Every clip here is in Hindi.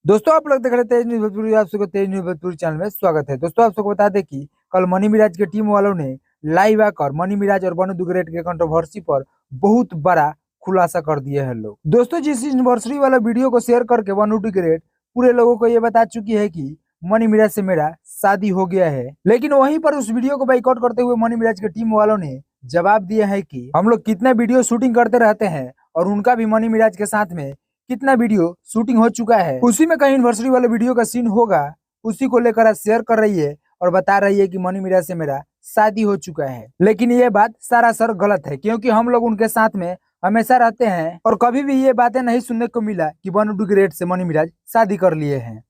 दोस्तों आप लोग देख रहे हैं तेज न्यूज भोजपुरी। आप सबको तेज न्यूज भोजपुरी चैनल में स्वागत है। दोस्तों आप सबको बता दें कि कल मनी मिराज की टीम वालों ने लाइव आकर मनी मिराज और बनू दुग्गरेट के कंट्रोवर्सी पर बहुत बड़ा खुलासा कर दिया है लोग। दोस्तों जिस एनिवर्सरी वाला वीडियो को शेयर करके बनू दुग्गरेट पूरे लोगों को ये बता चुकी है कि मनी मिराज से मेरा शादी हो गया है, लेकिन वहीं पर उस वीडियो को बाइकआउट करते हुए मनी मिराज की टीम वालों ने जवाब दिया है कि हम लोग कितना वीडियो शूटिंग करते रहते हैं और उनका भी मनी मिराज के साथ में कितना वीडियो शूटिंग हो चुका है, उसी में कहीं एनिवर्सरी वाले वीडियो का सीन होगा, उसी को लेकर आज शेयर कर रही है और बता रही है कि मनी मिराज से मेरा शादी हो चुका है। लेकिन ये बात सरासर गलत है, क्योंकि हम लोग उनके साथ में हमेशा रहते हैं और कभी भी ये बातें नहीं सुनने को मिला कि बनू दुग्गरेट से मनी मिराज शादी कर लिए हैं।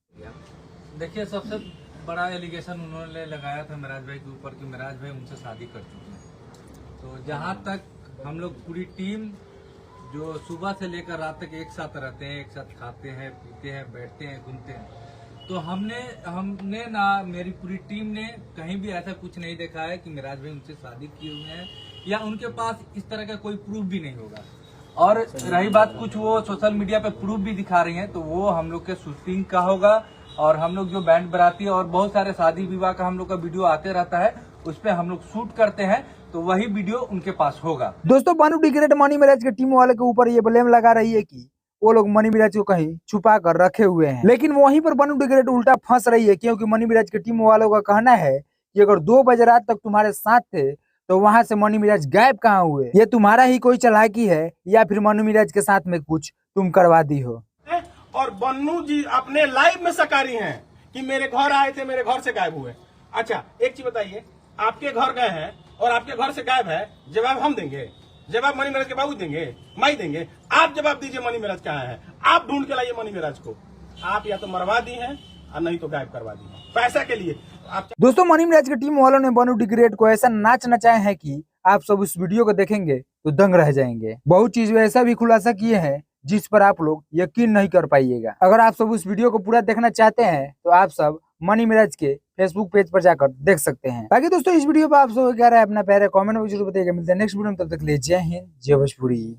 देखिए, सबसे बड़ा एलिगेशन उन्होंने लगाया था मिराज भाई के ऊपर कि मिराज भाई उनसे शादी कर चुके हैं। तो जहाँ तक हम लोग पूरी टीम जो सुबह से लेकर रात तक एक साथ रहते हैं, एक साथ खाते हैं, पीते हैं, बैठते हैं, घूमते हैं, तो हमने ना, मेरी पूरी टीम ने कहीं भी ऐसा कुछ नहीं देखा है कि मिराज भाई उनसे शादी किए हुए हैं, या उनके पास इस तरह का कोई प्रूफ भी नहीं होगा। और रही बात, कुछ वो सोशल मीडिया पे प्रूफ भी दिखा रही हैं, तो वो हम लोग के शूटिंग का होगा। और हम लोग जो बैंड बराती और बहुत सारे शादी विवाह का हम लोग का वीडियो आते रहता है, उस पर हम लोग शूट करते हैं, तो वही वीडियो उनके पास होगा। दोस्तों बनू दुग्गरेट मनी मिराज के टीम वाले के ऊपर ये ब्लेम लगा रही है कि वो लोग मनी मिराज को कहीं छुपा कर रखे हुए हैं, लेकिन वहीं पर बनू दुग्गरेट उल्टा फंस रही है, क्योंकि मनी मिराज के टीम वालों का कहना है कि अगर 2 बजे रात तक तुम्हारे साथ थे तो वहां से मनी मिराज गायब कहाँ हुए। ये तुम्हारा ही कोई चालाकी है या फिर मनी मिराज के साथ में कुछ तुम करवा दी हो। और बन्नू जी अपने लाइव में सकारी हैं कि मेरे घर आए थे, मेरे घर से गायब हुए। अच्छा एक चीज बताइए, आपके घर गए हैं और आपके घर से गायब है, जवाब हम देंगे? जवाब मनी मिराज के बाबू देंगे, माई देंगे? आप जवाब दीजिए, मनी मिराज कहाँ है? आप ढूंढ के लाइए मनी मिराज को। आप या तो मरवा दी हैं और नहीं तो गायब करवा दी हैं पैसा के लिए। आप दोस्तों मनी मिराज की टीम वालों ने बनू दुग्गरेट को ऐसा नाच नचाए हैं कि आप सब उस वीडियो को देखेंगे तो दंग रह जाएंगे। बहुत चीज ऐसा भी खुलासा किए हैं जिस पर आप लोग यकीन नहीं कर पाइएगा। अगर आप सब उस वीडियो को पूरा देखना चाहते हैं तो आप सब मनी मिराज के फेसबुक पेज पर जाकर देख सकते हैं। बाकी दोस्तों इस वीडियो पर आप सब क्या राय अपना प्यारे कमेंट में जरूर बताइएगा। मिलते हैं नेक्स्ट वीडियो में, तब तक के लिए जय हिंद, जय भोजपुरी।